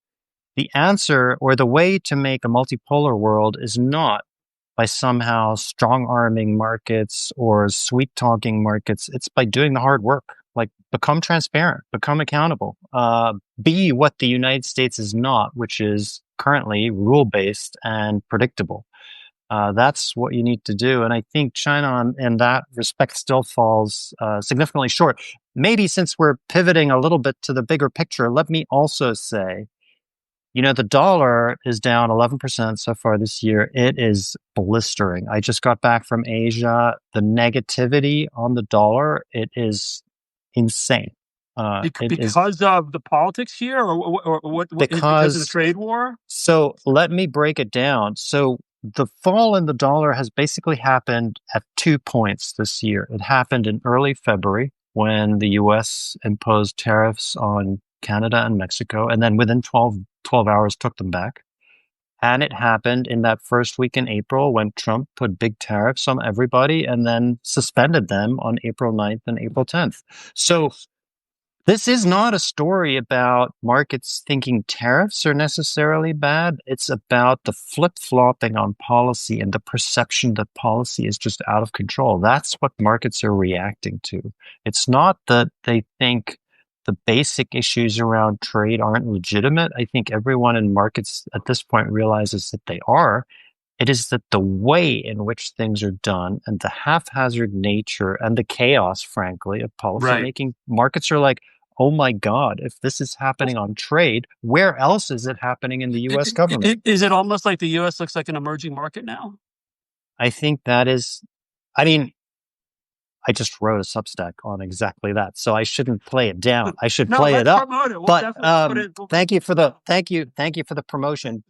the answer, or the way to make a multipolar world, is not by somehow strong arming markets or sweet talking markets. It's by doing the hard work. Like, become transparent, become accountable, be what the United States is not, which is currently rule based and predictable. That's what you need to do. And I think China, in that respect, still falls significantly short. Maybe since we're pivoting a little bit to the bigger picture, let me also say, the dollar is down 11% so far this year. It is blistering. I just got back from Asia. The negativity on the dollar, it is insane. It is Because of the politics here, or what is because of the because, trade war? so let me break it down. So the fall in the dollar has basically happened at 2 points this year. It happened in early February when the US imposed tariffs on Canada and Mexico, and then within 12 hours took them back. And it happened in that first week in April when Trump put big tariffs on everybody and then suspended them on April 9th and April 10th. So Yes. this is not a story about markets thinking tariffs are necessarily bad. It's about the flip-flopping on policy and the perception that policy is just out of control. That's what markets are reacting to. It's not that they think the basic issues around trade aren't legitimate. I think everyone in markets at this point realizes that they are. It is that the way in which things are done and the haphazard nature and the chaos, frankly, of Right. policymaking, markets are like, oh my God, if this is happening on trade, where else is it happening in the US government? Is it almost like the US looks like an emerging market now? I think that is, I mean, I just wrote a Substack on exactly that, so I shouldn't play it down. I should No, play it let's up. promote it. We'll But definitely put it. thank you for the promotion.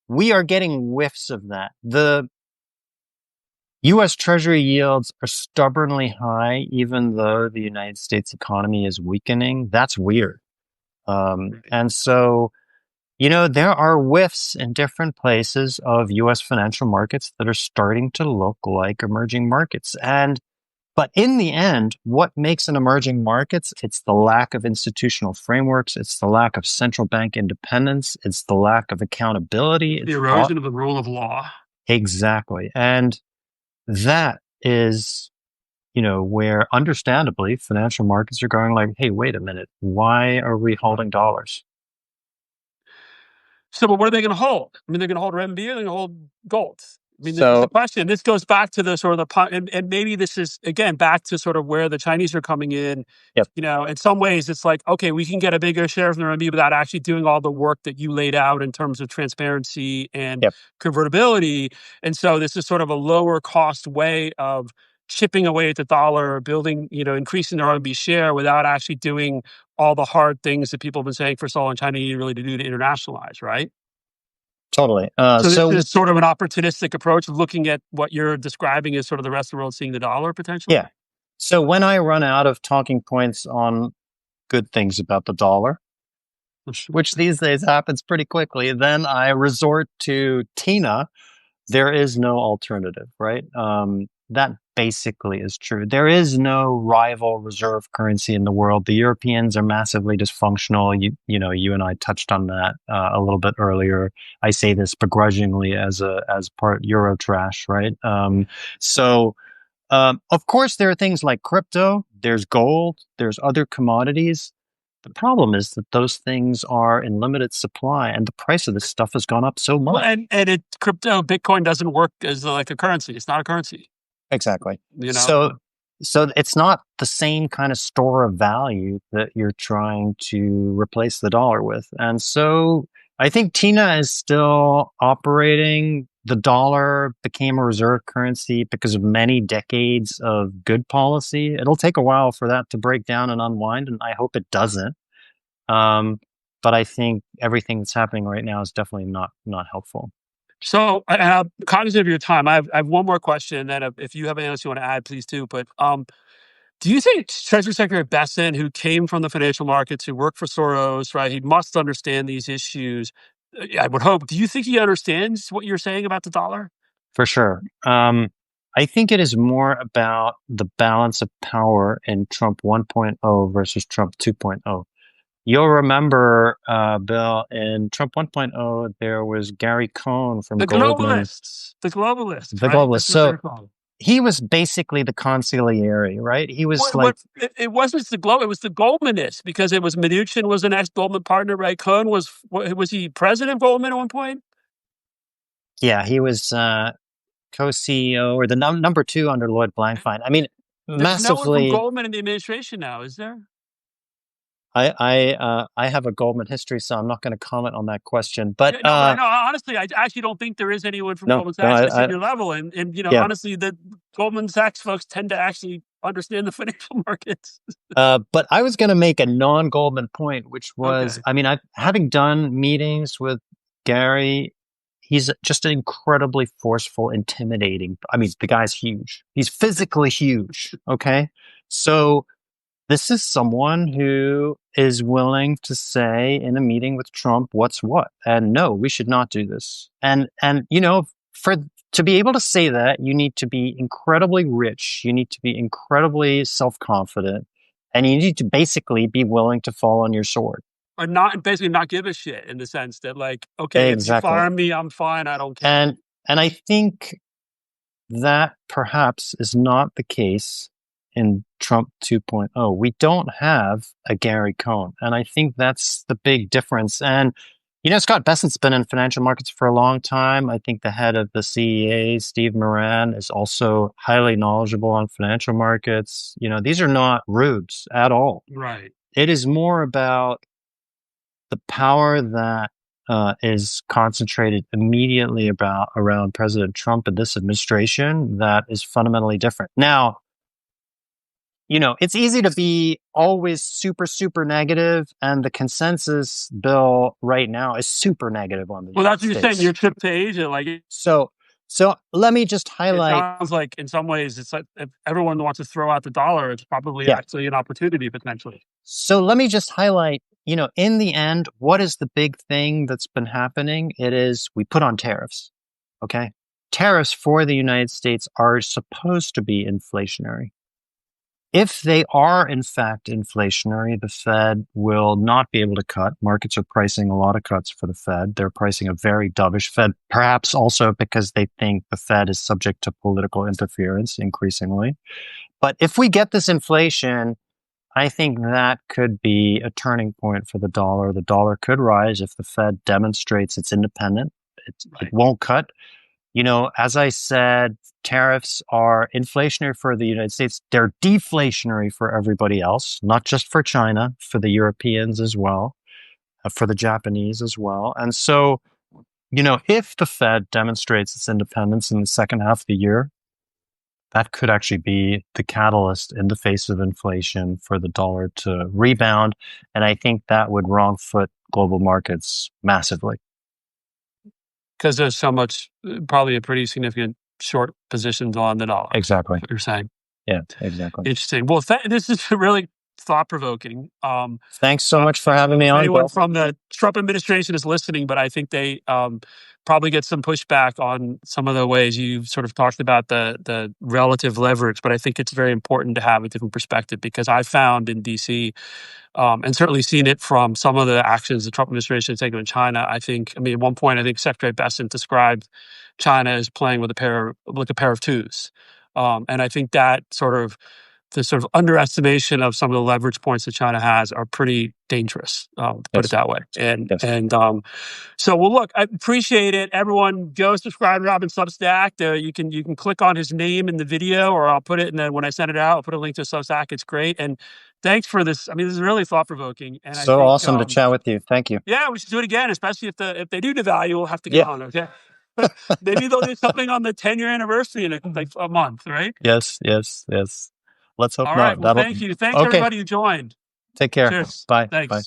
We are getting whiffs of that. The U.S. Treasury yields are stubbornly high, even though the United States economy is weakening. That's weird. And so, there are whiffs in different places of U.S. financial markets that are starting to look like emerging markets. But in the end, what makes an emerging markets? It's the lack of institutional frameworks. It's the lack of central bank independence. It's the lack of accountability. The It's all erosion of the rule of law. exactly. And that is, where understandably financial markets are going like, hey, wait a minute. Why are we holding dollars? So, but what are they going to hold? I mean, they're going to hold RMB or they're going to hold gold. I mean, this is the So, question. This goes back to the sort of and maybe this is again back to sort of where the Chinese are coming in. yep, In some ways, it's like okay, we can get a bigger share of the RMB without actually doing all the work that you laid out in terms of transparency and yep, convertibility. And so, this is sort of a lower cost way of chipping away at the dollar, building, increasing the RMB share without actually doing all the hard things that people have been saying for so long China needed really to do to internationalize, right? totally. So this is sort of an opportunistic approach of looking at what you're describing as sort of the rest of the world seeing the dollar potentially? Yeah. So when I run out of talking points on good things about the dollar, which these days happens pretty quickly, then I resort to Tina. There is no alternative, right? That basically is true. There is no rival reserve currency in the world. The Europeans are massively dysfunctional. You and I touched on that a little bit earlier. I say this begrudgingly as part Euro trash, right? Of course, there are things like crypto. There's gold. There's other commodities. The problem is that those things are in limited supply, and the price of this stuff has gone up so Well, much. and crypto Bitcoin doesn't work as like a currency. It's not a currency, Exactly. you know. So it's not the same kind of store of value that you're trying to replace the dollar with. And so I think Tina is still operating. The dollar became a reserve currency because of many decades of good policy. It'll take a while for that to break down and unwind, and I hope it doesn't. Um, but I think everything that's happening right now is definitely not helpful. So, cognizant of your time, I have one more question, and then if you have anything else you want to add, please do. But do you think Treasury Secretary Bessent, who came from the financial markets, who worked for Soros, right? He must understand these issues. I would hope. Do you think he understands what you're saying about the dollar? For sure. I think it is more about the balance of power in Trump 1.0 versus Trump 2.0. You'll remember, Bill, in Trump 1.0, there was Gary Cohn from The Goldman, globalists, the globalists, the right? globalist. That's what So they're called. he was basically the consigliere, right? He was like, It wasn't the It was the Goldmanists because it was Mnuchin was an ex Goldman partner, right? Cohn was he president of Goldman at one point? yeah, he was co-CEO or the number two under Lloyd Blankfein. I mean, There's no one from massively. Goldman in the administration now, is there? I have a Goldman history, so I'm not going to comment on that question. But Yeah, no, but I know honestly, I actually don't think there is anyone from no, Goldman no, Sachs at a senior level, and yeah. honestly, the Goldman Sachs folks tend to actually understand the financial markets. But I was going to make a non-Goldman point, which was, Okay. I mean, having done meetings with Gary, he's just an incredibly forceful, intimidating. I mean, the guy's huge. He's physically huge. Okay. So this is someone who is willing to say in a meeting with Trump what's what, and no, we should not do this. And for to be able to say that, you need to be incredibly rich, you need to be incredibly self-confident, and you need to basically be willing to fall on your sword. Or not basically not give a shit in the sense that like, okay, if you Exactly. fire me, I'm fine. I don't care. And I think that perhaps is not the case in Trump 2.0. We don't have a Gary Cohn. And I think that's the big difference. And, Scott Bessent's been in financial markets for a long time. I think the head of the CEA, Steve Moran, is also highly knowledgeable on financial markets. These are not rubes at all. Right. It is more about the power that is concentrated immediately around President Trump and this administration that is fundamentally different. Now, it's easy to be always super, super negative, and the consensus bill right now is super negative on the Well, that's what you're States. saying. Your trip to Asia, like So let me just it highlight. sounds like in some ways it's like if everyone wants to throw out the dollar, it's probably Yeah. actually an opportunity potentially. So let me just highlight, in the end, what is the big thing that's been happening? It is we put on tariffs. Okay. Tariffs for the United States are supposed to be inflationary. If they are, in fact, inflationary, the Fed will not be able to cut. Markets are pricing a lot of cuts for the Fed. They're pricing a very dovish Fed, perhaps also because they think the Fed is subject to political interference increasingly. But if we get this inflation, I think that could be a turning point for the dollar. The dollar could rise if the Fed demonstrates it's independent. It won't cut. As I said, tariffs are inflationary for the United States. They're deflationary for everybody else, not just for China, for the Europeans as well, for the Japanese as well. And so, if the Fed demonstrates its independence in the second half of the year, that could actually be the catalyst in the face of inflation for the dollar to rebound. And I think that would wrong foot global markets massively. Because there's so much, probably a pretty significant short positions on the dollar. Exactly. What you're saying. Yeah, exactly. Interesting. Well, this is really thought-provoking. Thanks so much for having me on, anyone Bill. from the Trump administration is listening, but I think they probably get some pushback on some of the ways you sort of talked about the relative leverage. But I think it's very important to have a different perspective because I found in DC, and certainly seen it from some of the actions the Trump administration has taken in China. At one point, I think Secretary Bessent described China as playing with a pair of twos. And I think that the sort of underestimation of some of the leverage points that China has are pretty dangerous, to put it that way. So, well, look, I appreciate it. Everyone, go subscribe to Robin's Substack. You can click on his name in the video, or I'll put it. And then when I send it out, I'll put a link to Substack. It's great. And thanks for this. This is really thought provoking. And so awesome to chat with you. Thank you. Yeah, we should do it again, especially if they do devalue. We'll have to get on. Okay. Maybe they'll do something on the 10-year anniversary in a month, right? Yes. Let's hope All not. right. Well, thank you. Thanks everybody who joined. Take care. Cheers. Bye. Thanks. Bye.